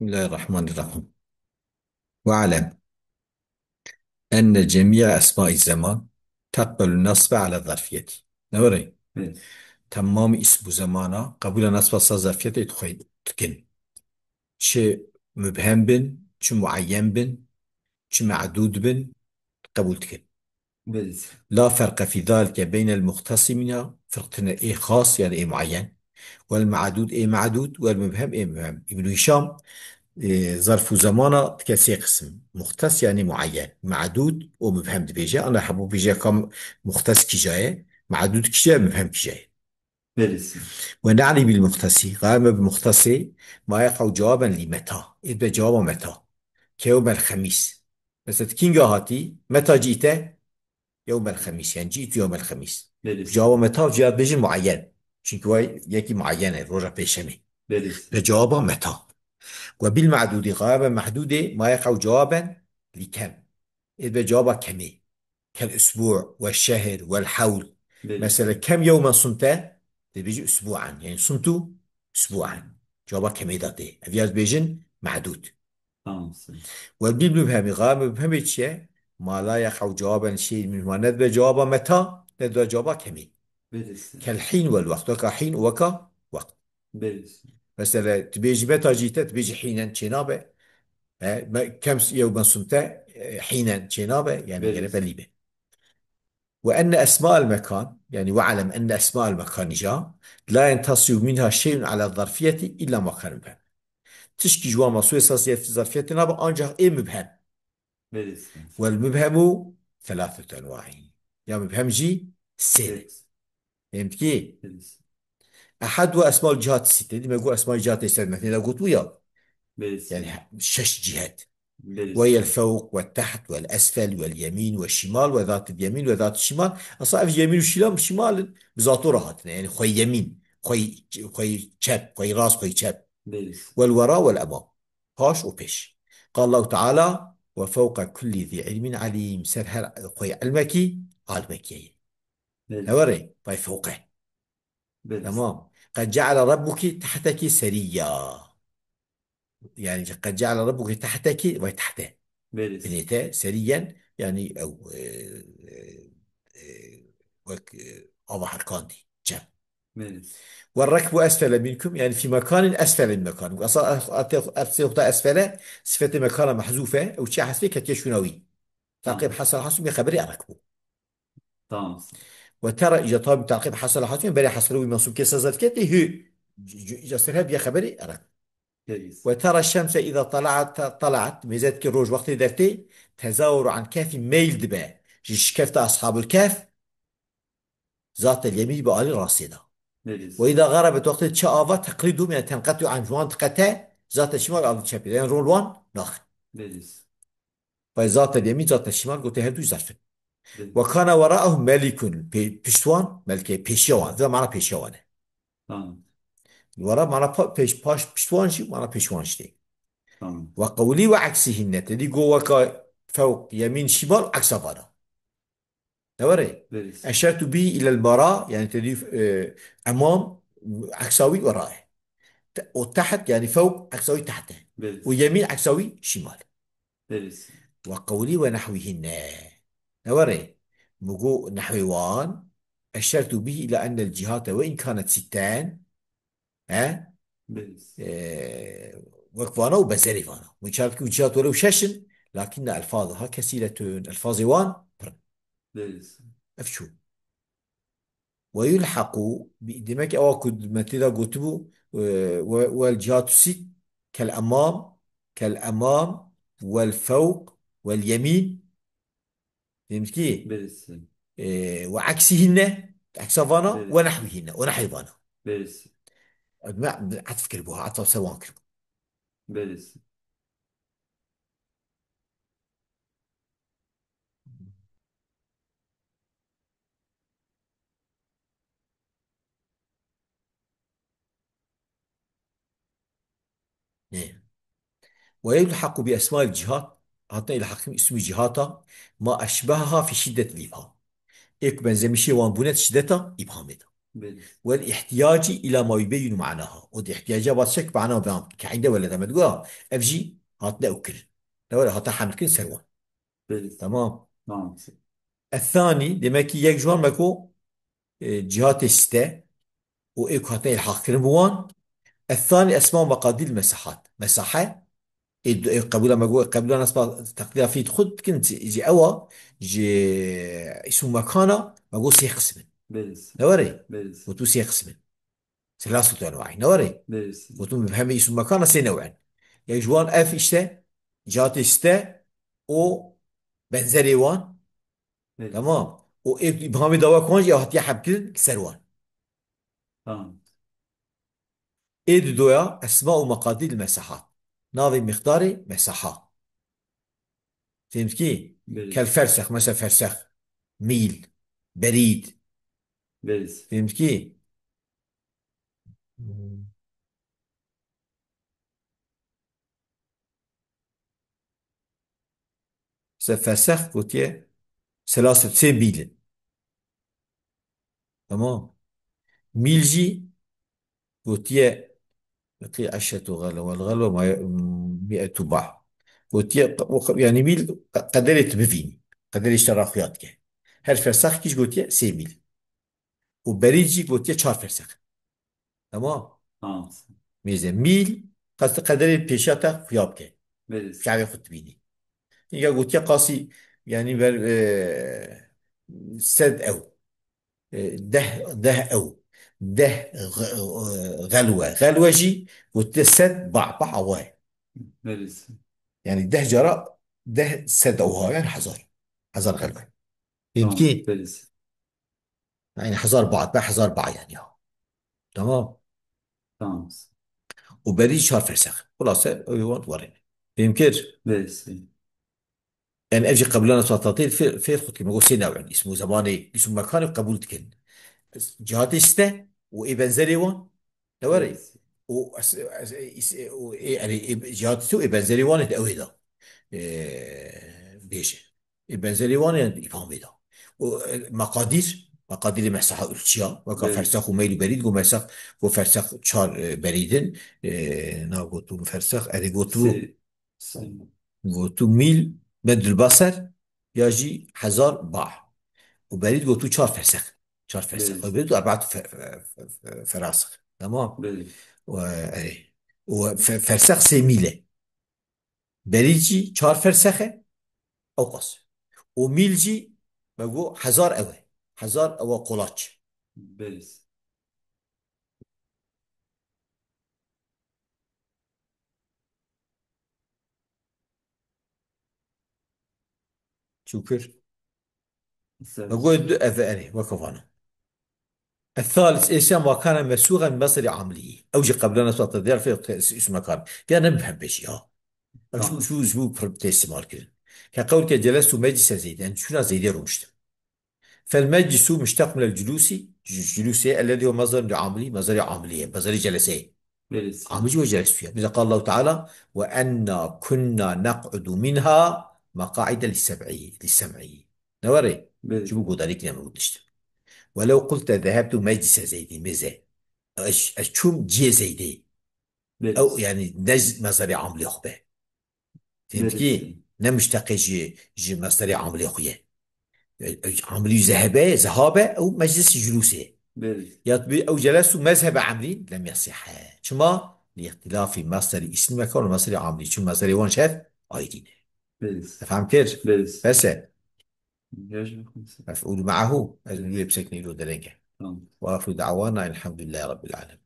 بسم الله الرحمن الرحيم. واعلم أن جميع أسماء الزمان تقبل النصب على الظرفية. نوري Evet. تمام اسم زمانا قبول نصب الظرفية تخيل تكن شي مبهم بن شي معين بن شي معدود بن قبول تكن. Evet. لا فرق في ذلك بين المختص منها فرقنا إيه خاص يعني إيه معين، والمعدود إيه معدود، والمبهم إيه مبهم. ابن هشام ظرف زمانه تكسي قسم مختص يعني معين، معدود ومبهم دبيجة. أنا حبو بيجي كم مختص كي جاي، معدود كي جاي، مبهم كي جاي. Evet. ونعني بالمختص غالبا بالمختص ما يقع جوابا لمتى، إذا جواب متى كيوم الخميس. بس تكين هاتي متى جئت؟ يوم الخميس، يعني جئت يوم الخميس. Evet. جواب متى جواب بيجي معين، چونك هو يكي معينة روجا بيشمي. Evet. بجواب متى. وبالمعدود غالبا محدودة ما يقع جوابا لكم، إذا جوابا كمي كالأسبوع والشهر والحول. Evet. مثلا كم يوما صمت؟ بيجي أسبوعا، يعني صمت أسبوعا، جوابا كمي ذاتي أفياز بيجن معدود. Tamamsın. والبالمبهم غالبا مبهم شيء ما لا يقع جوابا شيء من هو ندب جوابا متى، ندب جوابا كمي Evet. كالحين والوقت، وكا حين وكا وقت. Evet. مثلا تبيجي متى جيت تبيجي حينا شنابه. كم يوما صمت؟ حينا شنابه يعني قريبا Evet. ليبه. وأن أسماء المكان، يعني واعلم أن أسماء المكان جاء لا ينتصب منها شيء على الظرفية إلا ما كان مبهم. تشكي جوا مصوي ساسية في الظرفية نابا أنجح إيه مبهم. Evet. والمبهم ثلاثة أنواع، يا مبهم جي سينة. Evet. فهمت كي؟ Evet. أحد وأسماء الجهات الستة، دي ما يقول أسماء الجهات الستة مثلا إذا قلت ويا Evet. يعني شش جهات، وهي Evet. الفوق والتحت والأسفل واليمين والشمال وذات اليمين وذات الشمال. أصلا في يمين وشمال شمال بذاته راحتنا، يعني خوي يمين خوي شاب خوي راس خوي شاب، Evet. والوراء والأمام، هاش وبيش. قال الله تعالى وفوق كل ذي علم عليم. سر خوي علمك علمك يعني Evet. نوري باي فوقه. Evet. تمام. قد جعل ربك تحتك سريا، يعني قد جعل ربك تحتك وتحته Evet. بنيته سريا، يعني أو أضح حركاندي جم. Evet. والركب أسفل منكم، يعني في مكان أسفل من مكانكم. أصلا أصلا أسفل صفة مكان محذوفة أو شيء حسبي كتشونوي، تعقيب Tamam. حصل حسب خبري أركبه. Tamamsın. وترى إذا طاب تعقيب حصل حسب بلا حصلوي منصوب كيس زاد كتي هي إذا صرها بيا خبري أركب. Evet. وترى الشمس إذا طلعت ميزات كروج وقت درتي تزاور عن كهف ميل دبا جيش كفت أصحاب الكهف ذات اليمين بآل راصدة. Evet. وإذا غربت وقت تشاء تقليدهم يعني تنقطع عن منطقة ذات الشمال أو الشمال، يعني رول وان ناخ. Evet. فذات اليمين ذات الشمال قلت هدو زرفن. Evet. وكان وراءهم ملك بيشتوان ملك بيشيوان، ذا معنى بيشيوان. Tamam. وراء معنى باش بيشتوان شي معنى بيشوان شي. Tamam. وقولي وعكسهن تدي جوه فوق يمين شمال عكس بعض. نوري Evet. أشرت به إلى البراء يعني تضيف أمام عكساوي ورائه، وتحت يعني فوق عكساوي تحته، Evet. ويمين عكساوي شمال. Evet. وقولي ونحوهن نوري مجو نحوان. أشرت به إلى أن الجهات وإن كانت ستان ها Evet. وكفانا وبزرفانا وشارك وجهات ولو ششن، لكن ألفاظها كثيرة. ألفاظ وان Evet. أفشو. ويلحق دمك أو كد مثلا قلتبو والجهات الست كالأمام، كالأمام والفوق واليمين. فهمت كيف؟ Evet. وعكسهن عكس فانا Evet. ونحوهن ونحو فانا. Evet. ما عتفكر بها عطف سواء كربو. Evet. نعم. ويلحق بأسماء الجهات، حتى يلحق اسم جهاتها ما أشبهها في شدة الإبهام. إيك بنزمشي وان بنت شدتها إبهامتها. بلس. والاحتياج إلى ما يبين معناها، ودي احتياجها باتشك معناها بام كعنده ولا لما تقول أفجي هات أكل، ولا هات حمل كل سروان. بلس. تمام. نعم. الثاني دمك يك جوان مكو جهات الستة وإيك هاتين الحق كربوان. الثاني أسماء مقادير المساحات، مساحة قبل ما أقول قبل أن أسمع تقدير في خد كنت جي أوا جي اسم مكانه ما أقول سي قسم بلس. نوري، بلس. وتو سي قسم ثلاثة أنواع نوري، بلس. وتو بهم اسم مكانه سي نوعين. يعني جوان اف اشته جات اشته او بنزري وان. بلس. تمام. و بهامي دوا كونج او هتي حبكن سروان. تمام. ايد دويا اسماء ومقادير المساحات، ناظم مقداري مساحات. فهمت كي؟ بلس. كالفرسخ مثلا فرسخ، ميل، بريد. بلس. فهمت كي؟ فرسخ قلت ثلاثة سين ميل. تمام. ميل جي قلت يقي عشرة غلة، والغلة مئة بحر. قلت يعني ميل قدرت بفيني، قدرت تراخيات كه. هر فرسخ كيش قلت سي ميل، وبريد جي قلت 4 فرسخ. تمام. تمام. ميزة ميل قدرت بيشاتا خياب كه، بلس. شعبي خد بيني. يا قلت قاسي يعني بر سد أو ده أو ده غلوة جي قلت سد بعبع أواه. بلس. يعني ده جرى ده سد أوها يعني حزار، حزار غلوة. فهمت تمام. كيف؟ بلس. يعني حزار بعض بقى حزار بعض يعني تمام. تمام. وبريد شهر فرسخ خلاص وريني. فهمت كيف؟ بلس. يعني اجي قبلنا سلطاتين في خد كما قلت سنة يعني اسمه زماني اسمه مكاني قبولت كن جهات استه وابن زريوان دوري. بلس. و يعني جهات سو ابن زريوان الاويدا بيجي ابن زريوان يعني يفهم بيدا. مقادير مساحة الشيا وكا بلس. فرسخ وميل بريد ومسخ وفرسخ شار بريدن نا قلتو فرسخ ادي قلتو سي. سي. قلتو ميل مد البصر يجي حزار باع. وبريد قلتو شار فرسخ، شار فرسخ بلس. فبريد أربعة فراسخ. تمام. بلس. و أي وفرسخ سي ميله، بريجي شار فرسخة أو قص. وميلجي بقول حزار أوي، حزار أو قلاش. بلس. شكر. السادس. بقول أذاني وكفانا. الثالث إيشان ما كان مسوغا مصري عملي أوجي قبلنا صوت الديار في اسم مكان كان بحب بشي أو تمام. شو استعمال كده. كقول جلست مجلس زيد يعني شو زيد رمشت. فالمجلس مشتق من الجلوس، جلوسي الذي هو مصدر عملي، مصدر عملية، مصدر جلسي. بلس. عملي وجلس فيها إذا قال الله تعالى وأنا كنا نقعد منها مقاعد للسمعي نوري. بلس. شو بقول ذلك لما قلتش. ولو قلت ذهبت مجلس زيد مزه أشوم جي زيدي أو بلس. يعني نج مصدر عملي أخبه. فهمت بلس. كي؟ نمشتق جي مصدر عملي أخويا، عملي ذهابة أو مجلس جلوسه. بلس. يطبي أو جلسوا مذهب عملي لم يصح. شما لاختلاف مصدر اسم مكان ومصدر عملي شو مصدر وان شاف ايدين. بلس. تفهم كيف؟ بلس. بس يجب خمسة. مفعول معه أزل يبسكني له درجة. تمام. وآخر دعوانا الحمد لله رب العالمين.